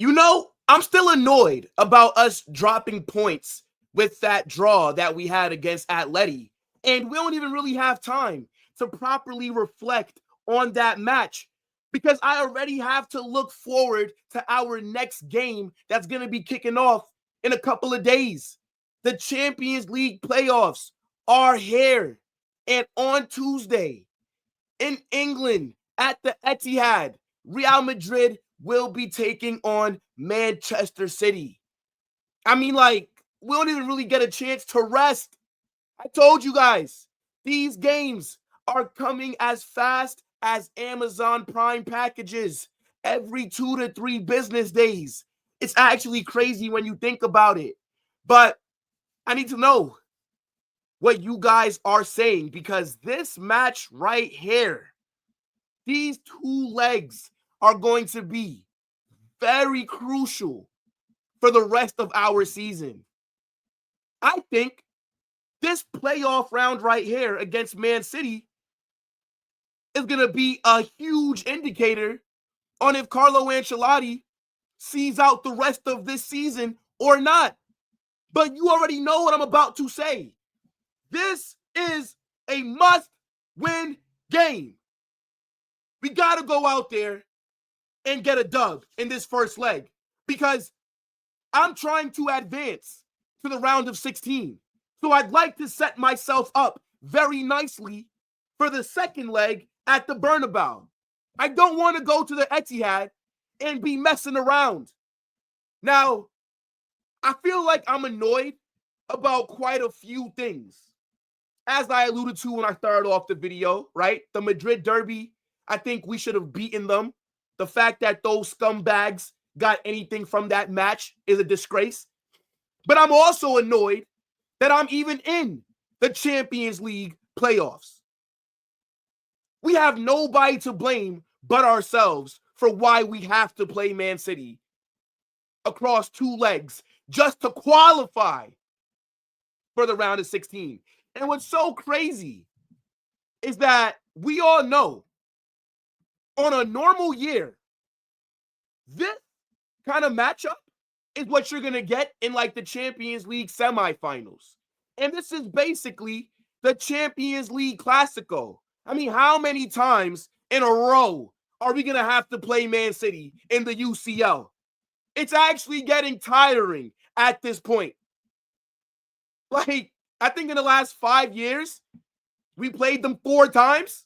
I'm still annoyed about us dropping points with that draw that we had against Atleti. And we don't even really have time to properly reflect on that match because I already have to look forward to our next game that's going to be kicking off in a couple of days. The Champions League playoffs are here. And on Tuesday in England at the Etihad, Real Madrid will be taking on Manchester City. I mean, like, we don't even really get a chance to rest. I told you guys, these games are coming as fast as Amazon Prime packages every 2 to 3 business days. It's actually crazy when you think about it. But I need to know what you guys are saying because this match right here, these two legs are going to be very crucial for the rest of our season. I think this playoff round right here against Man City is going to be a huge indicator on if Carlo Ancelotti sees out the rest of this season or not. But you already know what I'm about to say. This is a must-win game. We got to go out there and get a dub in this first leg because I'm trying to advance to the round of 16. So I'd like to set myself up very nicely for the second leg at the Bernabeu. I don't want to go to the Etihad and be messing around. Now, I feel like I'm annoyed about quite a few things. As I alluded to when I started off the video, right? The Madrid derby, I think we should have beaten them. The fact that those scumbags got anything from that match is a disgrace. But I'm also annoyed that I'm even in the Champions League playoffs. We have nobody to blame but ourselves for why we have to play Man City across two legs just to qualify for the round of 16. And what's so crazy is that we all know on a normal year, this kind of matchup is what you're going to get in like the Champions League semifinals. And this is basically the Champions League Classico. I mean, how many times in a row are we going to have to play Man City in the UCL? It's actually getting tiring at this point. Like, I think in the last 5 years, we played them 4 times.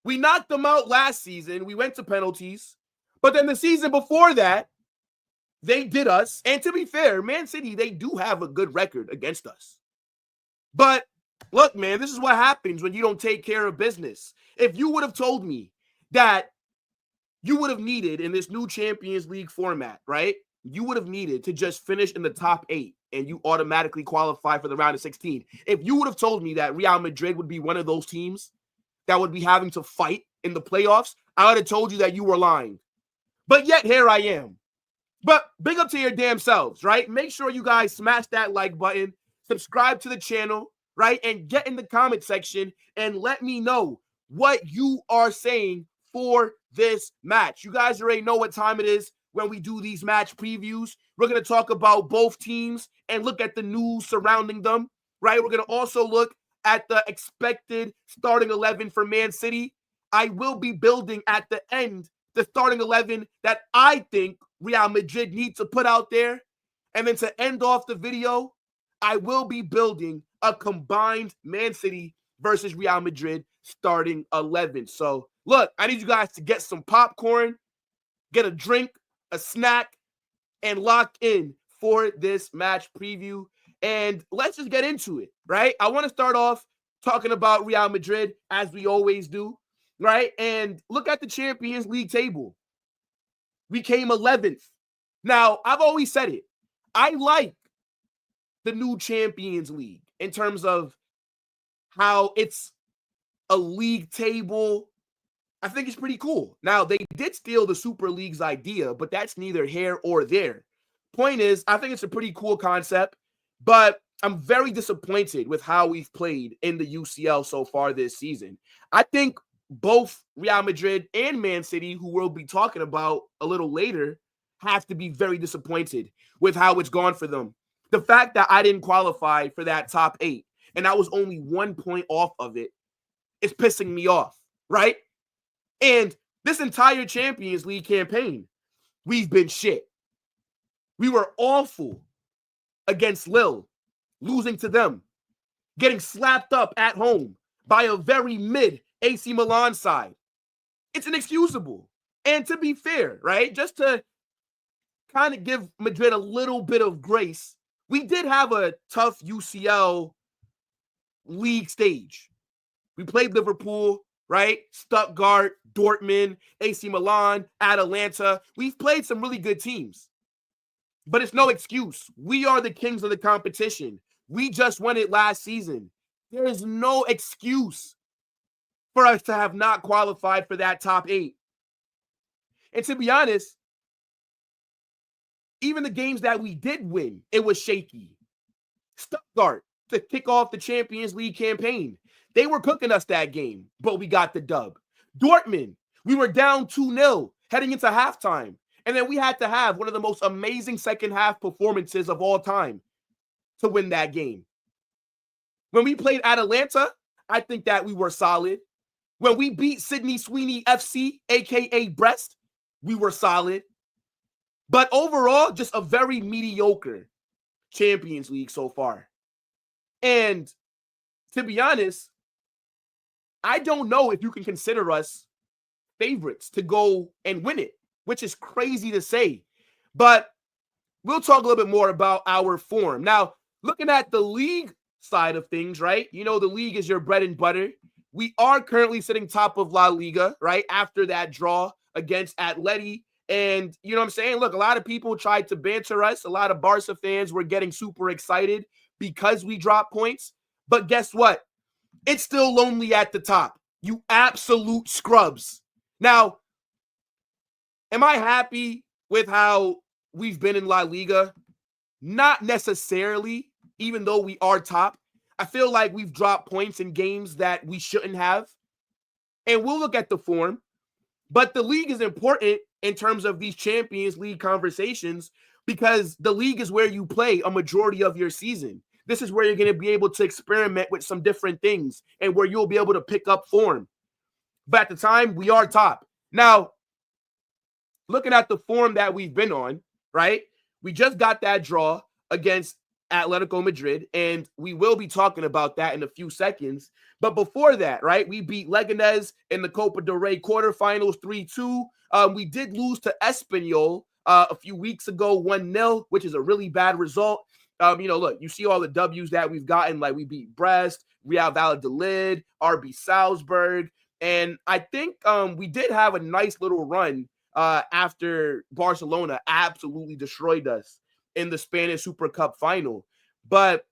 We knocked them out last season. We went to penalties. But then the season before that, they did us. And to be fair, Man City, they do have a good record against us. But look, man, this is what happens when you don't take care of business. If you would have told me that you would have needed in this new Champions League format, right? You would have needed to just finish in the top 8 and you automatically qualify for the round of 16. If you would have told me that Real Madrid would be one of those teams that would be having to fight in the playoffs, I would have told you that you were lying. But yet here I am. But big up to your damn selves, right? Make sure you guys smash that like button, subscribe to the channel, right? And get in the comment section and let me know what you are saying for this match. You guys already know what time it is when we do these match previews. We're going to talk about both teams and look at the news surrounding them, right? We're going to also look at the expected starting 11 for Man City. I will be building at the end the starting 11 that I think Real Madrid need to put out there. And then to end off the video, I will be building a combined Man City versus Real Madrid starting 11. So, look, I need you guys to get some popcorn, get a drink, a snack, and lock in for this match preview. And let's just get into it, right? I want to start off talking about Real Madrid, as we always do, right? And look at the Champions League table. We came 11th. Now, I've always said it. I like the new Champions League in terms of how it's a league table. I think it's pretty cool. Now, they did steal the Super League's idea, but that's neither here or there. Point is, I think it's a pretty cool concept, but I'm very disappointed with how we've played in the UCL so far this season. I think both Real Madrid and Man City, who we'll be talking about a little later, have to be very disappointed with how it's gone for them. The fact that I didn't qualify for that top 8 and I was only 1 point off of it is pissing me off, right? And this entire Champions League campaign, we've been shit. We were awful against Lille, losing to them, getting slapped up at home by a very mid AC Milan side. It's inexcusable. And to be fair, right, just to kind of give Madrid a little bit of grace, we did have a tough UCL league stage. We played Liverpool, right? Stuttgart, Dortmund, AC Milan, Atalanta. We've played some really good teams. But it's no excuse. We are the kings of the competition. We just won it last season. There is no excuse for us to have not qualified for that top 8. And to be honest, even the games that we did win, it was shaky. Stuttgart, to kick off the Champions League campaign, they were cooking us that game, but we got the dub. Dortmund, we were down 2-0 heading into halftime. And then we had to have one of the most amazing second half performances of all time to win that game. When we played Atalanta, I think that we were solid. When we beat Sydney Sweeney FC, aka Brest, we were solid. But overall, just a very mediocre Champions League so far. And to be honest, I don't know if you can consider us favorites to go and win it, which is crazy to say. But we'll talk a little bit more about our form. Now, looking at the league side of things, right? You know, the league is your bread and butter. We are currently sitting top of La Liga, right? After that draw against Atleti. And you know what I'm saying? Look, a lot of people tried to banter us. A lot of Barca fans were getting super excited because we dropped points. But guess what? It's still lonely at the top. You absolute scrubs. Now, am I happy with how we've been in La Liga? Not necessarily, even though we are top. I feel like we've dropped points in games that we shouldn't have. And we'll look at the form. But the league is important in terms of these Champions League conversations because the league is where you play a majority of your season. This is where you're going to be able to experiment with some different things and where you'll be able to pick up form. But at the time, we are top. Now, looking at the form that we've been on, right? We just got that draw against Atletico Madrid, and we will be talking about that in a few seconds. But before that, right, we beat Leganés in the Copa del Rey quarterfinals 3-2. We did lose to Espanyol a few weeks ago, 1-0, which is a really bad result. Look, you see all the W's that we've gotten, like we beat Brest, Real Valladolid, RB Salzburg, and I think we did have a nice little run after Barcelona absolutely destroyed us in the Spanish Super Cup final. But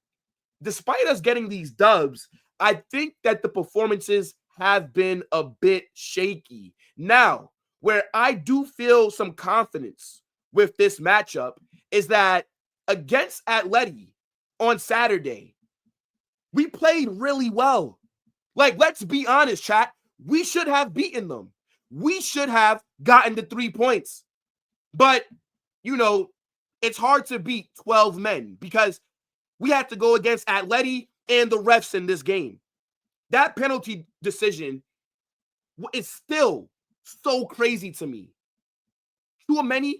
despite us getting these dubs, I think that the performances have been a bit shaky. Now, where I do feel some confidence with this matchup is that against Atleti on Saturday, we played really well. Like, let's be honest, chat. We should have beaten them. We should have gotten the 3 points. But, it's hard to beat 12 men because we had to go against Atleti and the refs in this game. That penalty decision is still so crazy to me. Tchouaméni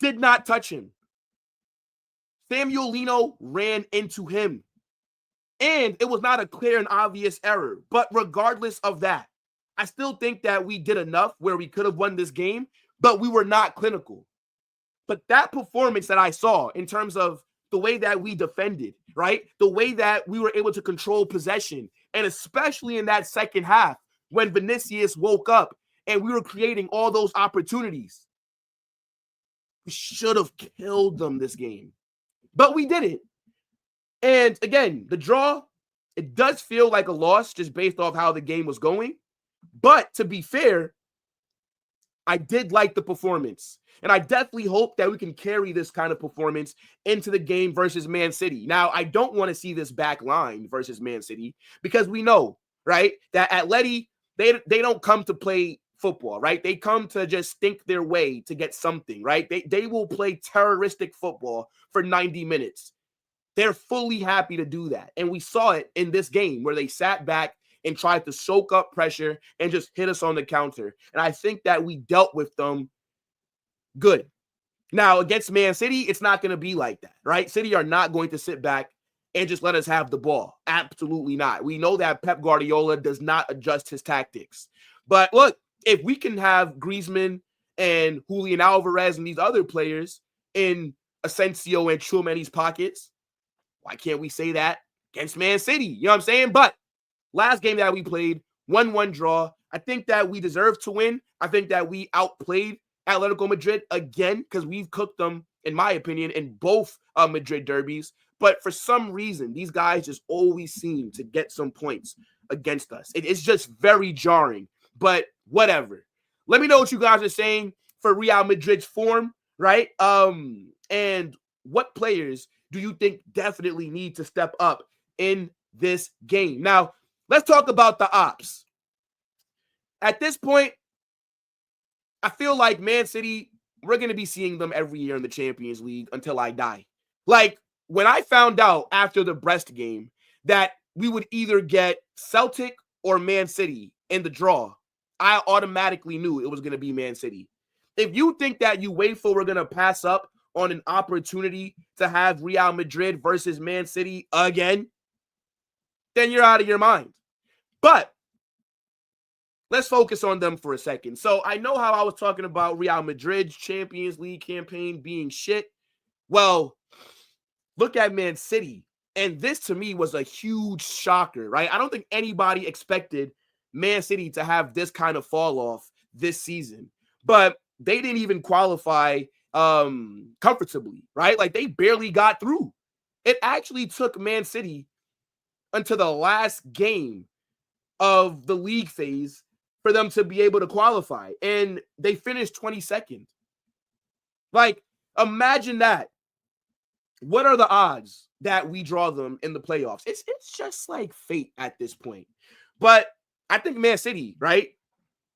did not touch him. Samuel Lino ran into him. And it was not a clear and obvious error. But regardless of that, I still think that we did enough where we could have won this game, but we were not clinical. But that performance that I saw in terms of the way that we defended, right? The way that we were able to control possession, and especially in that second half when Vinicius woke up and we were creating all those opportunities. We should have killed them this game, but we didn't. And again, the draw, it does feel like a loss just based off how the game was going. But to be fair, I did like the performance. And I definitely hope that we can carry this kind of performance into the game versus Man City. Now, I don't want to see this back line versus Man City because we know, right, that Atleti, they don't come to play football, right? They come to just stink their way to get something, right? They will play terroristic football for 90 minutes. They're fully happy to do that. And we saw it in this game where they sat back and tried to soak up pressure and just hit us on the counter. And I think that we dealt with them good. Now, against Man City, it's not going to be like that, right? City are not going to sit back and just let us have the ball. Absolutely not. We know that Pep Guardiola does not adjust his tactics. But look, if we can have Griezmann and Julian Alvarez and these other players in Asensio and Tchouameni's pockets, why can't we say that against Man City? You know what I'm saying? But last game that we played, 1-1 draw. I think that we deserve to win. I think that we outplayed Atletico Madrid again because we've cooked them, in my opinion, in both Madrid derbies. But for some reason, these guys just always seem to get some points against us. It's just very jarring, but whatever. Let me know what you guys are saying for Real Madrid's form, right? And what players do you think definitely need to step up in this game? Now, let's talk about the ops. At this point, I feel like Man City, we're going to be seeing them every year in the Champions League until I die. Like, when I found out after the Brest game that we would either get Celtic or Man City in the draw, I automatically knew it was going to be Man City. If you think that UEFA were going to pass up on an opportunity to have Real Madrid versus Man City again, then you're out of your mind. But let's focus on them for a second. So I know how I was talking about Real Madrid's Champions League campaign being shit. Well, look at Man City. And this to me was a huge shocker, right? I don't think anybody expected Man City to have this kind of fall off this season. But they didn't even qualify comfortably, right? Like they barely got through. It actually took Man City until the last game of the league phase for them to be able to qualify. And they finished 22nd. Like, imagine that. What are the odds that we draw them in the playoffs? It's just like fate at this point. But I think Man City, right?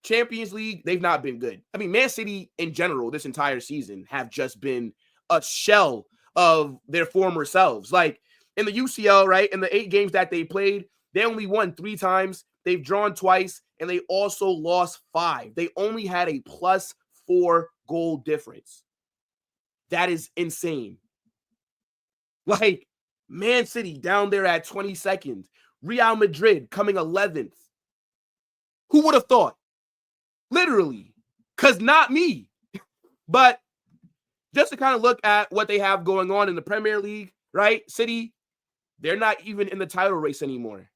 Champions League, they've not been good. I mean, Man City in general, this entire season, have just been a shell of their former selves. Like in the UCL, right? In the 8 games that they played, they only won 3 times. They've drawn twice, and they also lost 5. They only had a +4 goal difference. That is insane. Like, Man City down there at 22nd. Real Madrid coming 11th. Who would have thought? Literally. Because not me. But just to kind of look at what they have going on in the Premier League, right? City, they're not even in the title race anymore.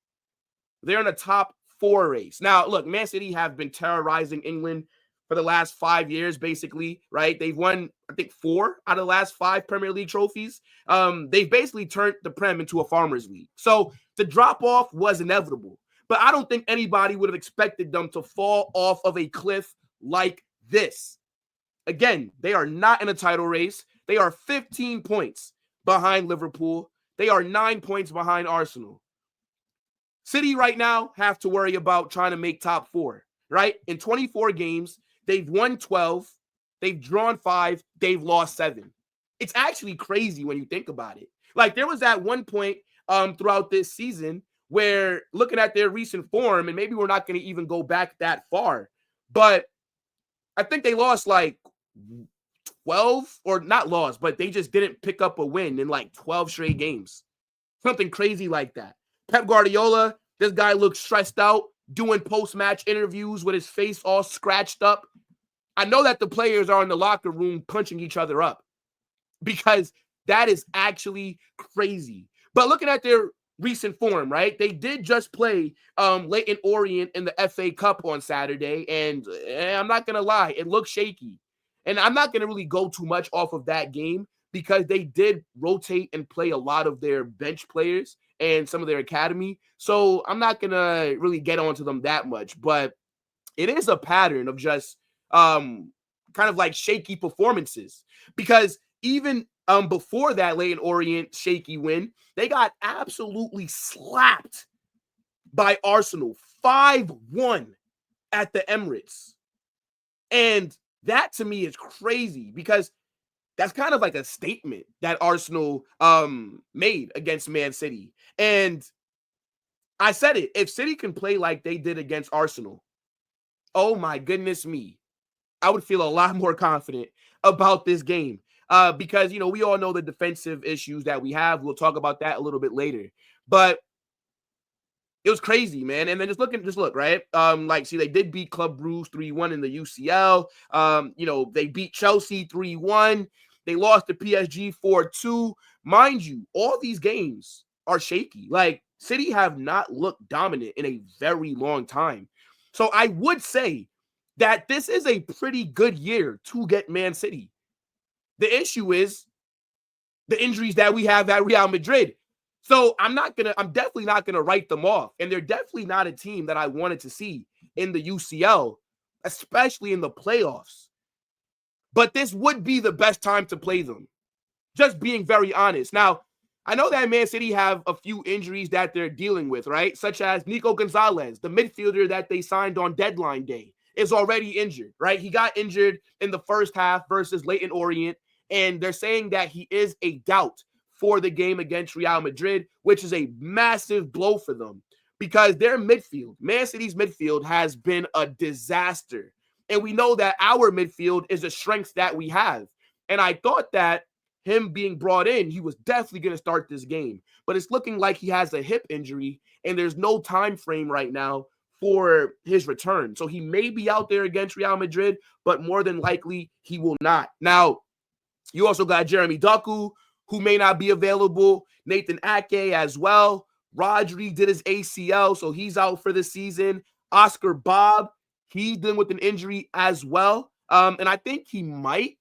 They're in the top 4 race. Now, look, Man City have been terrorizing England for the last 5 years, basically, right? They've won, I think, 4 out of the last 5 Premier League trophies. They've basically turned the Prem into a farmer's league. So the drop-off was inevitable. But I don't think anybody would have expected them to fall off of a cliff like this. Again, they are not in a title race. They are 15 points behind Liverpool. They are 9 points behind Arsenal. City right now have to worry about trying to make top 4, right? In 24 games, they've won 12, they've drawn 5, they've lost 7. It's actually crazy when you think about it. Like there was at one point throughout this season where looking at their recent form, and maybe we're not going to even go back that far, but I think they lost like 12 or not lost, but they just didn't pick up a win in like 12 straight games. Something crazy like that. Pep Guardiola, this guy looks stressed out, doing post-match interviews with his face all scratched up. I know that the players are in the locker room punching each other up because that is actually crazy. But looking at their recent form, right? They did just play Leyton Orient in the FA Cup on Saturday, and I'm not going to lie, it looked shaky. And I'm not going to really go too much off of that game because they did rotate and play a lot of their bench players and some of their academy. So I'm not going to really get onto them that much. But it is a pattern of just kind of like shaky performances. Because even before that Leyton Orient shaky win, they got absolutely slapped by Arsenal 5-1 at the Emirates. And that to me is crazy because that's kind of like a statement that Arsenal made against Man City. And I said it, if City can play like they did against Arsenal, oh my goodness me, I would feel a lot more confident about this game. Because, you know, we all know the defensive issues that we have. We'll talk about that a little bit later. But it was crazy, man. And then just look, right? Like, see, they did beat Club Brugge 3-1 in the UCL. You know, they beat Chelsea 3-1. They lost to PSG 4-2. Mind you, all these games are shaky. Like, City have not looked dominant in a very long time. So I would say that this is a pretty good year to get Man City. The issue is the injuries that we have at Real Madrid. So I'm definitely not gonna write them off. And they're definitely not a team that I wanted to see in the UCL, especially in the playoffs. But this would be the best time to play them. Just being very honest. Now, I know that Man City have a few injuries that they're dealing with, right? Such as Nico Gonzalez, the midfielder that they signed on deadline day, is already injured, right? He got injured in the first half versus Leyton Orient, and they're saying that he is a doubt for the game against Real Madrid, which is a massive blow for them because their midfield, Man City's midfield, has been a disaster. And we know that our midfield is a strength that we have. And I thought that him being brought in, he was definitely going to start this game. But it's looking like he has a hip injury, and there's no time frame right now for his return. So he may be out there against Real Madrid, but more than likely he will not. Now, you also got Jeremy Doku, who may not be available. Nathan Ake as well. Rodri did his ACL, so he's out for the season. Oscar Bob, he's dealing with an injury as well. And I think he might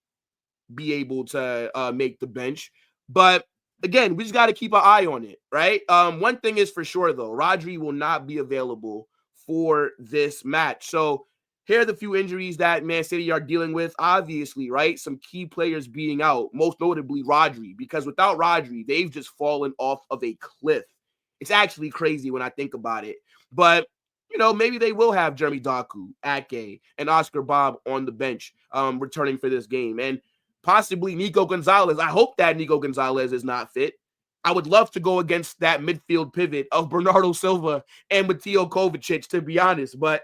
be able to make the bench. But again, we just got to keep an eye on it, right? One thing is for sure, though. Rodri will not be available for this match. So here are the few injuries that Man City are dealing with. Obviously, right? Some key players being out, most notably Rodri, because without Rodri, they've just fallen off of a cliff. It's actually crazy when I think about it. But, you know, maybe they will have Jeremy Doku, Ake, and Oscar Bob on the bench returning for this game. And possibly Nico Gonzalez. I hope that Nico Gonzalez is not fit. I would love to go against that midfield pivot of Bernardo Silva and Mateo Kovacic, to be honest. But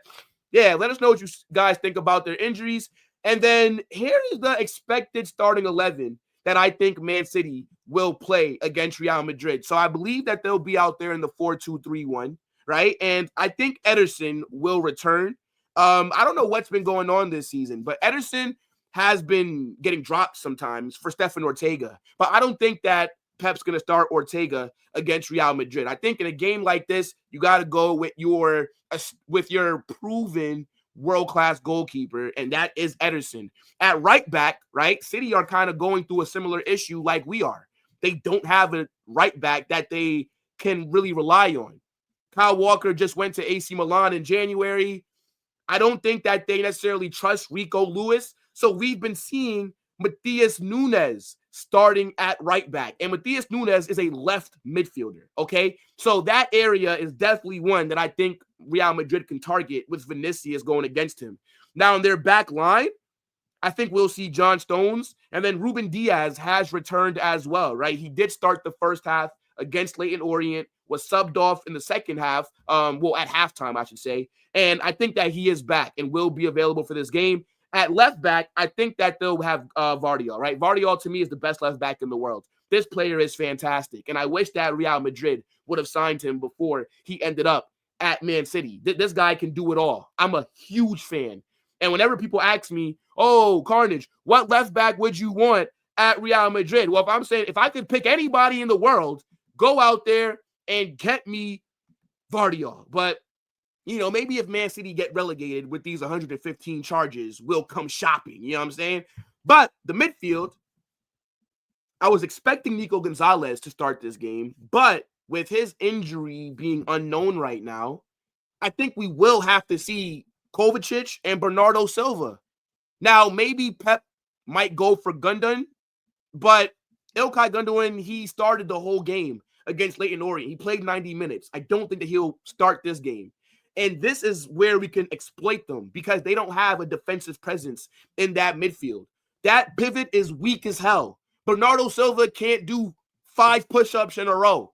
yeah, let us know what you guys think about their injuries. And then here is the expected starting 11 that I think Man City will play against Real Madrid. So I believe that they'll be out there in the 4-2-3-1, right? And I think Ederson will return. I don't know what's been going on this season, but Ederson has been getting dropped sometimes for Stefan Ortega. But I don't think that Pep's going to start Ortega against Real Madrid. I think in a game like this, you got to go with your proven world-class goalkeeper, and that is Ederson. At right back, right, City are kind of going through a similar issue like we are. They don't have a right back that they can really rely on. Kyle Walker just went to AC Milan in January. I don't think that they necessarily trust Rico Lewis. So we've been seeing Matheus Nunes starting at right back. And Matheus Nunes is a left midfielder, okay? So that area is definitely one that I think Real Madrid can target with Vinicius going against him. Now, in their back line, I think we'll see John Stones. And then Ruben Diaz has returned as well, right? He did start the first half against Leyton Orient, was subbed off in the second half, at halftime, I should say. And I think that he is back and will be available for this game. At left back, I think that they'll have Vardiol, right? Vardiol, to me, is the best left back in the world. This player is fantastic, and I wish that Real Madrid would have signed him before he ended up at Man City. This guy can do it all. I'm a huge fan. And whenever people ask me, oh, Carnage, what left back would you want at Real Madrid? Well, if I could pick anybody in the world, go out there and get me Vardiol. But you know, maybe if Man City get relegated with these 115 charges, we'll come shopping. You know what I'm saying? But the midfield, I was expecting Nico Gonzalez to start this game, but with his injury being unknown right now, I think we will have to see Kovacic and Bernardo Silva. Now, maybe Pep might go for Gundogan, but Ilkay Gundogan, he started the whole game against Leyton Orient. He played 90 minutes. I don't think that he'll start this game. And this is where we can exploit them because they don't have a defensive presence in that midfield. That pivot is weak as hell. Bernardo Silva can't do 5 push-ups in a row.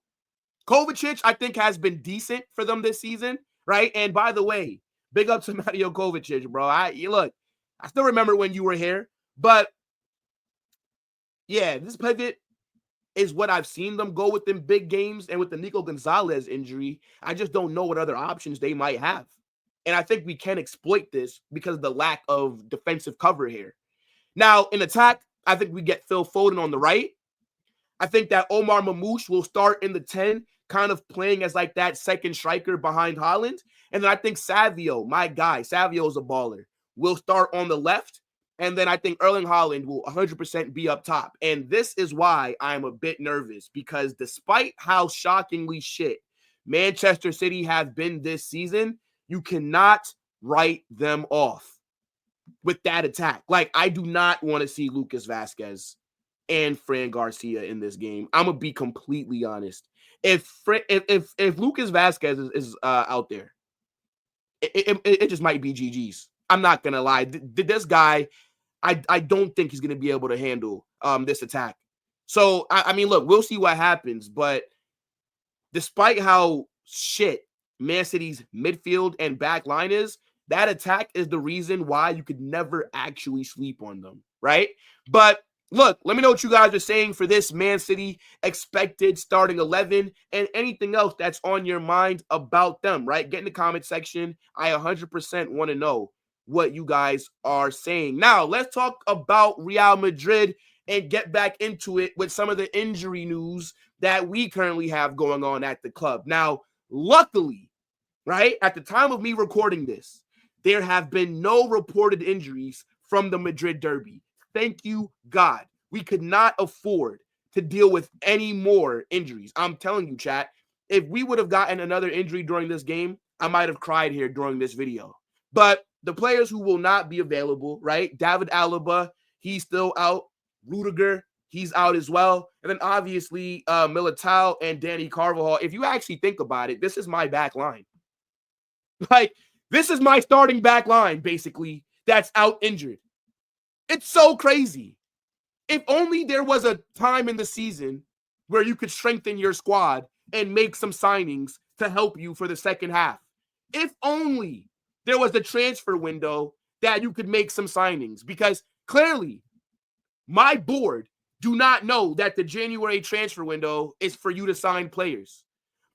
Kovacic, I think, has been decent for them this season, right? And by the way, big up to Mario Kovacic, bro. Look, I still remember when you were here, but yeah, this pivot is what I've seen them go with in big games. And with the Nico Gonzalez injury, I just don't know what other options they might have. And I think we can exploit this because of the lack of defensive cover here. Now, in attack, I think we get Phil Foden on the right. I think that Omar Mamouche will start in the 10, kind of playing as like that second striker behind Haaland. And then I think Savio, my guy, Savio is a baller, will start on the left. And then I think Erling Haaland will 100% be up top. And this is why I'm a bit nervous, because despite how shockingly shit Manchester City have been this season, you cannot write them off with that attack. Like, I do not want to see Lucas Vazquez and Fran Garcia in this game. I'm gonna be completely honest. If Lucas Vazquez is out there, it just might be GG's. I'm not gonna lie. This guy, I don't think he's gonna be able to handle this attack. So I mean, look, we'll see what happens. But despite how shit Man City's midfield and back line is, that attack is the reason why you could never actually sleep on them, right? But look, let me know what you guys are saying for this Man City expected starting 11 and anything else that's on your mind about them, right? Get in the comment section. I 100% want to know what you guys are saying. Now, let's talk about Real Madrid and get back into it with some of the injury news that we currently have going on at the club. Now, luckily, right, at the time of me recording this, there have been no reported injuries from the Madrid derby. Thank you, God. We could not afford to deal with any more injuries. I'm telling you, chat, if we would have gotten another injury during this game, I might have cried here during this video. But the players who will not be available, right? David Alaba, he's still out. Rudiger, he's out as well. And then obviously Militao and Dani Carvajal. If you actually think about it, this is my back line. Like, this is my starting back line, basically, that's out injured. It's so crazy. If only there was a time in the season where you could strengthen your squad and make some signings to help you for the second half. If only there was a transfer window that you could make some signings, because clearly my board do not know that the January transfer window is for you to sign players.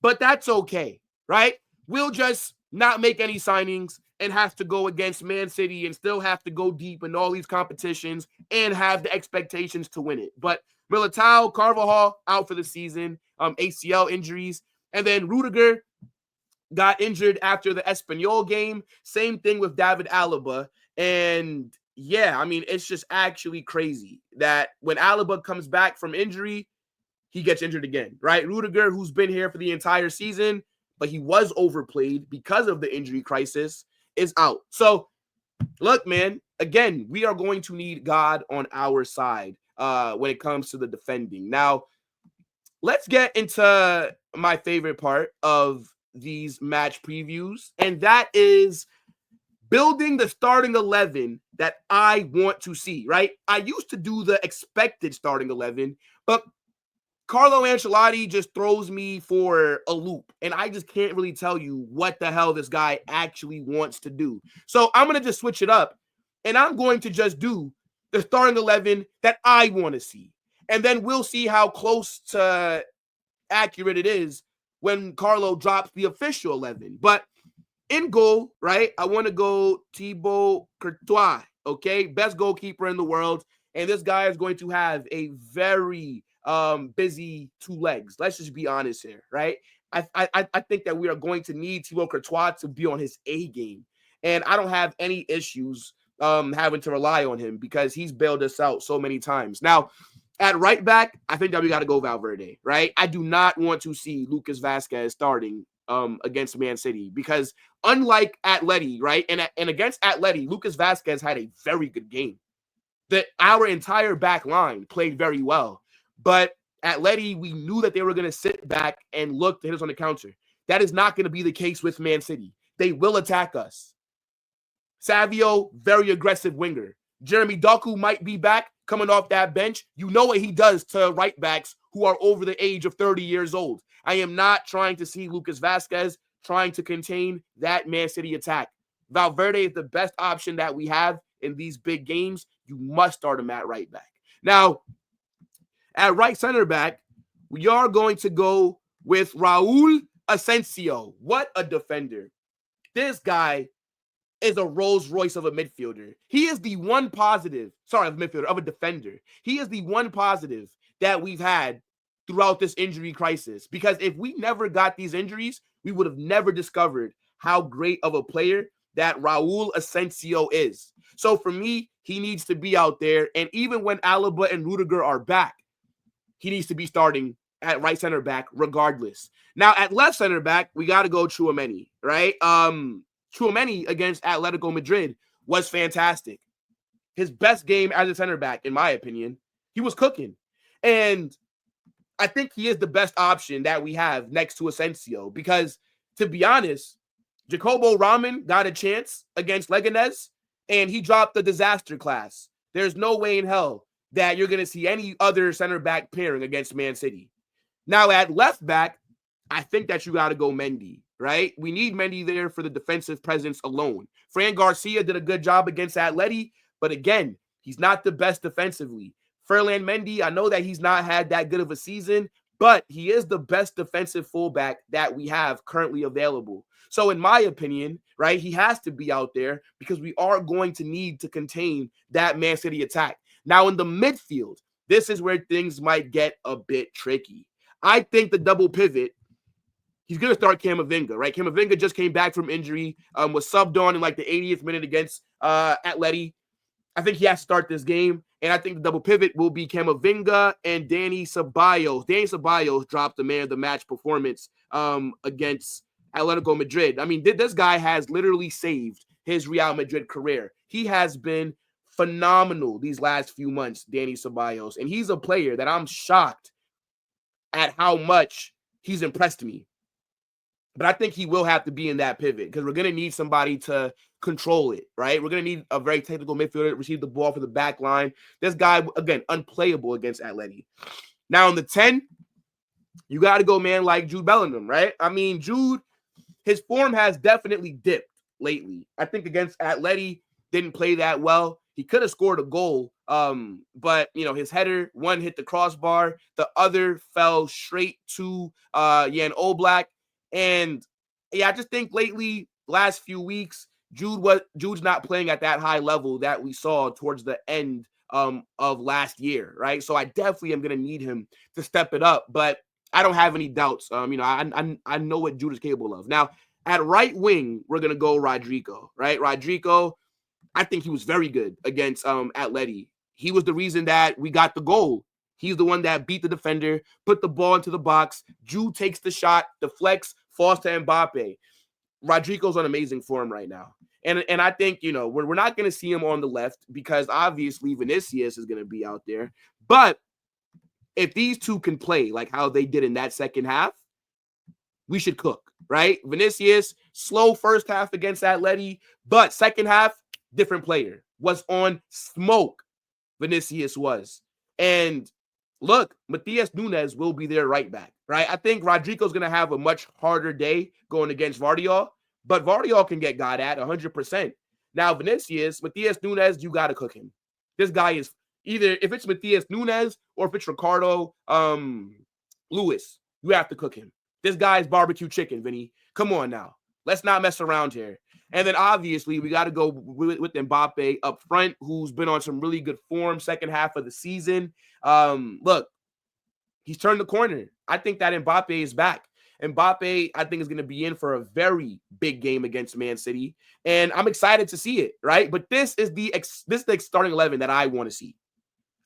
But that's okay, right? We'll just not make any signings and have to go against Man City and still have to go deep in all these competitions and have the expectations to win it. But Militao, Carvajal out for the season, ACL injuries. And then Rudiger got injured after the Espanyol game. Same thing with David Alaba. And yeah, I mean, it's just actually crazy that when Alaba comes back from injury, he gets injured again, right? Rudiger, who's been here for the entire season, but he was overplayed because of the injury crisis, is out. So, look, man, again, we are going to need God on our side when it comes to the defending. Now, let's get into my favorite part of these match previews, and that is building the starting 11 that I want to see, right? I used to do the expected starting 11, but Carlo Ancelotti just throws me for a loop, and I just can't really tell you what the hell this guy actually wants to do. So I'm going to just switch it up, and I'm going to just do the starting 11 that I want to see. And then we'll see how close to accurate it is when Carlo drops the official 11. But in goal, right, I want to go Thibaut Courtois, okay? Best goalkeeper in the world. And this guy is going to have a very busy 2 legs. Let's just be honest here, right? I think that we are going to need Thibaut Courtois to be on his A game. And I don't have any issues having to rely on him because he's bailed us out so many times. Now, at right back, I think that we got to go Valverde, right? I do not want to see Lucas Vazquez starting against Man City because unlike Atleti, right? And against Atleti, Lucas Vazquez had a very good game. That our entire back line played very well. But Atleti, we knew that they were going to sit back and look to hit us on the counter. That is not going to be the case with Man City. they will attack us. Savio, very aggressive winger. Jeremy Doku might be back coming off that bench. You know what he does to right backs who are over the age of 30 years old. I am not trying to see Lucas Vazquez trying to contain that Man City attack. Valverde is the best option that we have in these big games. You must start him at right back. Now, at right center back, we are going to go with Raul Asensio. What a defender. This guy is a Rolls Royce of a midfielder. He is the one positive, of a midfielder, of a defender. He is the one positive that we've had throughout this injury crisis. Because if we never got these injuries, we would have never discovered how great of a player that Raul Asensio is. So for me, he needs to be out there. And even when Alaba and Rudiger are back, he needs to be starting at right center back regardless. Now, at left center back, we got to go Tchouaméni, right? Tchouaméni against Atletico Madrid was fantastic. His best game as a center back, in my opinion. He was cooking. And I think he is the best option that we have next to Asensio because, to be honest, Jacobo Ramen got a chance against Leganés, and he dropped the disaster class. There's no way in hell that you're going to see any other center back pairing against Man City. Now, at left back, I think that you got to go Mendy, right? We need Mendy there for the defensive presence alone. Fran Garcia did a good job against Atleti, but again, he's not the best defensively. Ferland Mendy, I know that he's not had that good of a season, but he is the best defensive fullback that we have currently available. So in my opinion, right, he has to be out there because we are going to need to contain that Man City attack. Now in the midfield, this is where things might get a bit tricky. I think the double pivot, he's going to start Camavinga, right? Camavinga just came back from injury, was subbed on in like the 80th minute against Atleti. I think he has to start this game, and I think the double pivot will be Camavinga and Dani Ceballos. Dani Ceballos dropped the man of the match performance against Atletico Madrid. I mean, this guy has literally saved his Real Madrid career. He has been phenomenal these last few months, Dani Ceballos, and he's a player that I'm shocked at how much he's impressed me. But I think he will have to be in that pivot because we're going to need somebody to control it, right? We're going to need a very technical midfielder to receive the ball for the back line. This guy, again, unplayable against Atleti. Now, on the 10, you got to go man like Jude Bellingham, right? I mean, Jude, his form has definitely dipped lately. I think against Atleti, didn't play that well. He could have scored a goal, but, you know, his header, one hit the crossbar. The other fell straight to Jan Oblak. And yeah, I just think lately, last few weeks, Jude's not playing at that high level that we saw towards the end of last year, right? So I definitely am going to need him to step it up, but I don't have any doubts. You know, I know what Jude is capable of. Now, at right wing, we're going to go Rodrigo, right? Rodrigo, I think he was very good against Atleti. He was the reason that we got the goal. He's the one that beat the defender, put the ball into the box. Jude takes the shot, deflects, falls to Mbappe. Rodrigo's on amazing form right now. And I think, you know, we're not going to see him on the left because obviously Vinicius is going to be out there. But if these two can play like how they did in that second half, we should cook, right? Vinicius, slow first half against Atleti, but second half, different player. Was on smoke, Vinicius was. And look, Matías Núñez will be there right back, right? I think Rodrigo's going to have a much harder day going against Guardiola, but Guardiola can get got at 100%. Now, Vinicius, Matías Núñez, you got to cook him. This guy is either, if it's Matías Núñez or if it's Ricardo Lewis, you have to cook him. This guy's barbecue chicken, Vinny. Come on now. Let's not mess around here. And then obviously we got to go with Mbappe up front, who's been on some really good form second half of the season. Look, he's turned the corner. I think that Mbappe is back. Mbappe, I think, is going to be in for a very big game against Man City. And I'm excited to see it, right? But this is the starting 11 that I want to see.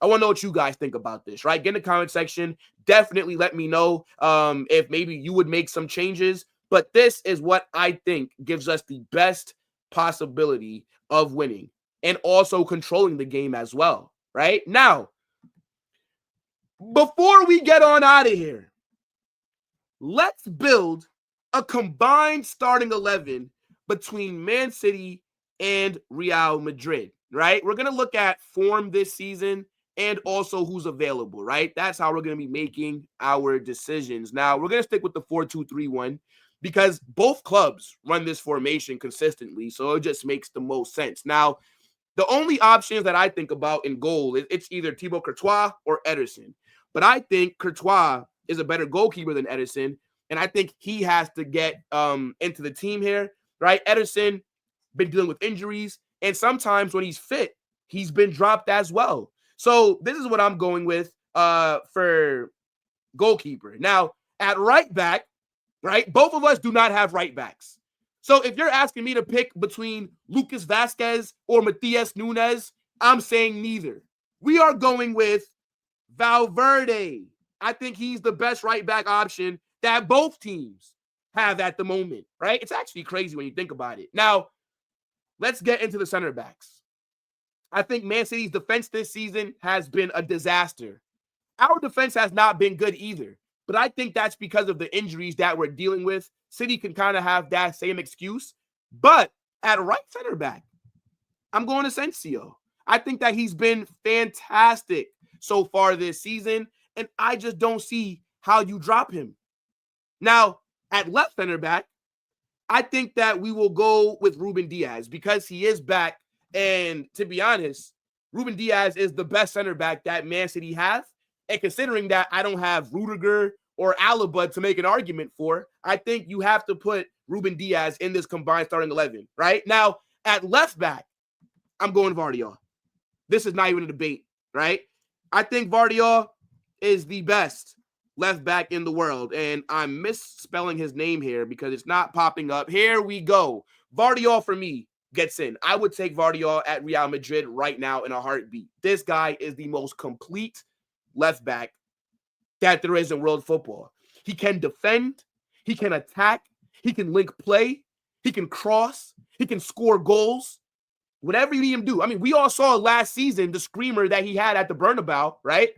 I want to know what you guys think about this, right? Get in the comment section. Definitely let me know if maybe you would make some changes. But this is what I think gives us the best possibility of winning and also controlling the game as well, right? Now, before we get on out of here, let's build a combined starting 11 between Man City and Real Madrid, right? We're going to look at form this season and also who's available, right? That's how we're going to be making our decisions. Now, we're going to stick with the 4-2-3-1 because both clubs run this formation consistently, so it just makes the most sense. Now, the only options that I think about in goal is it's either Thibaut Courtois or Ederson. But I think Courtois is a better goalkeeper than Ederson, and I think he has to get into the team here, right? Ederson been dealing with injuries, and sometimes when he's fit, he's been dropped as well. So this is what I'm going with for goalkeeper. Now, at right back, right, both of us do not have right backs. So if you're asking me to pick between Lucas Vazquez or Matias Nunes, I'm saying neither. We are going with Valverde. I think he's the best right back option that both teams have at the moment, right? It's actually crazy when you think about it. Now, let's get into the center backs. I think Man City's defense this season has been a disaster. Our defense has not been good either. But I think that's because of the injuries that we're dealing with. City can kind of have that same excuse. But at right center back, I'm going to Asensio. I think that he's been fantastic so far this season, and I just don't see how you drop him. Now, at left center back, I think that we will go with Ruben Diaz because he is back. And to be honest, Ruben Diaz is the best center back that Man City has. And considering that I don't have Rudiger or Alaba to make an argument for, I think you have to put Ruben Diaz in this combined starting 11, right? Now, at left back, I'm going Vardiol. This is not even a debate, right? I think Vardiol is the best left back in the world, and I'm misspelling his name here because it's not popping up. Here we go. Vardiol for me gets in. I would take Vardiol at Real Madrid right now in a heartbeat. This guy is the most complete left back that there is in world football. He can defend, he can attack, he can link play, he can cross, he can score goals, whatever you need him to do. I mean, we all saw last season the screamer that he had at the Bernabeu, right?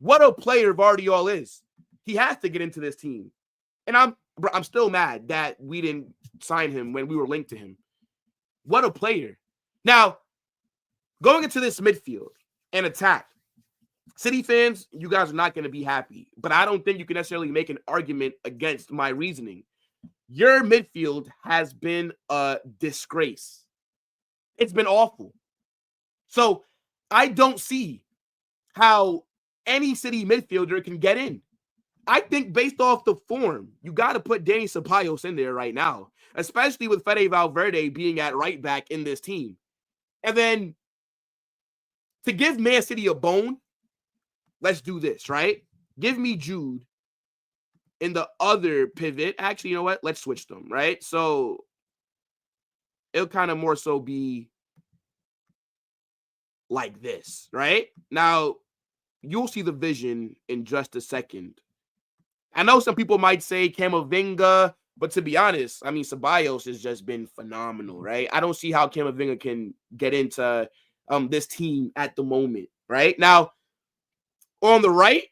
What a player Vardiol is. He has to get into this team. And I'm still mad that we didn't sign him when we were linked to him. What a player. Now, going into this midfield and attack, City fans, you guys are not going to be happy, but I don't think you can necessarily make an argument against my reasoning. Your midfield has been a disgrace. It's been awful. So I don't see how any City midfielder can get in. I think based off the form, you got to put Dani Ceballos in there right now, especially with Fede Valverde being at right back in this team. And then to give Man City a bone, let's do this, right? Give me Jude in the other pivot. Actually, you know what? Let's switch them, right? So it'll kind of more so be like this, right? Now, you'll see the vision in just a second. I know some people might say Camavinga, but to be honest, I mean, Ceballos has just been phenomenal, right? I don't see how Camavinga can get into this team at the moment, right? Now, on the right,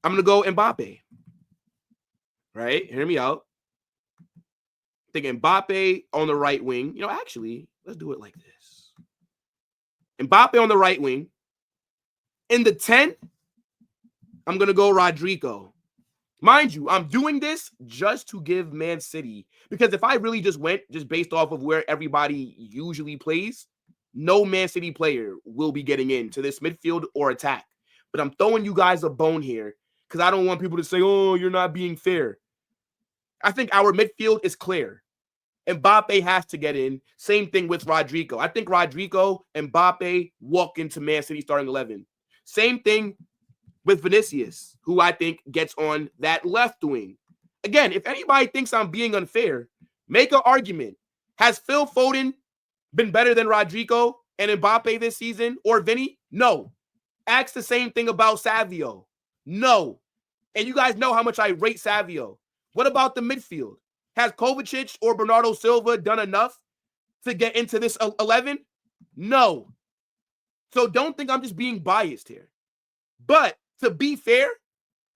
I'm going to go Mbappe, right? Hear me out. I think Mbappe on the right wing. You know, actually, let's do it like this. Mbappe on the right wing. In the 10, I'm going to go Rodrigo. Mind you, I'm doing this just to give Man City, because if I really just went just based off of where everybody usually plays, no Man City player will be getting into this midfield or attack. But I'm throwing you guys a bone here because I don't want people to say, oh, you're not being fair. I think our midfield is clear. Mbappe has to get in. Same thing with Rodrigo. I think Rodrigo and Mbappe walk into Man City starting 11. Same thing with Vinicius, who I think gets on that left wing. Again, if anybody thinks I'm being unfair, make an argument. Has Phil Foden been better than Rodrigo and Mbappe this season, or Vinny? No. Ask the same thing about Savio. No. And you guys know how much I rate Savio. What about the midfield? Has Kovacic or Bernardo Silva done enough to get into this 11? No. So don't think I'm just being biased here. But to be fair,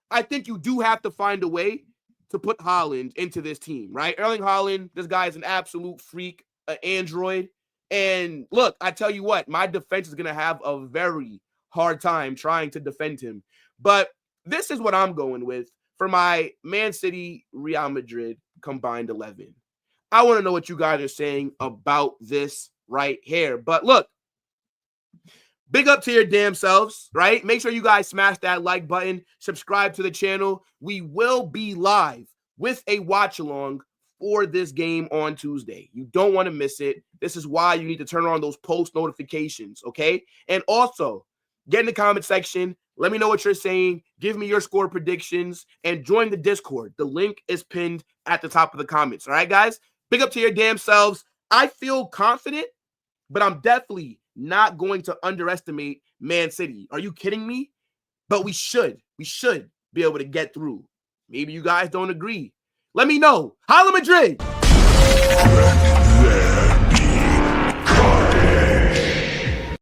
I think you do have to find a way to put Haaland into this team, right? Erling Haaland, this guy is an absolute freak, an android. And look, I tell you what, my defense is going to have a very hard time trying to defend him. But this is what I'm going with for my Man City, Real Madrid combined 11. I want to know what you guys are saying about this right here. But look, big up to your damn selves, right? Make sure you guys smash that like button, subscribe to the channel. We will be live with a watch along for this game on Tuesday. You don't want to miss it. This is why you need to turn on those post notifications, okay? And also, get in the comment section. Let me know what you're saying. Give me your score predictions and join the Discord. The link is pinned at the top of the comments. All right, guys? Big up to your damn selves. I feel confident, but I'm definitely not going to underestimate Man City. Are you kidding me? But we should be able to get through. Maybe you guys don't agree. Let me know. Holla Madrid!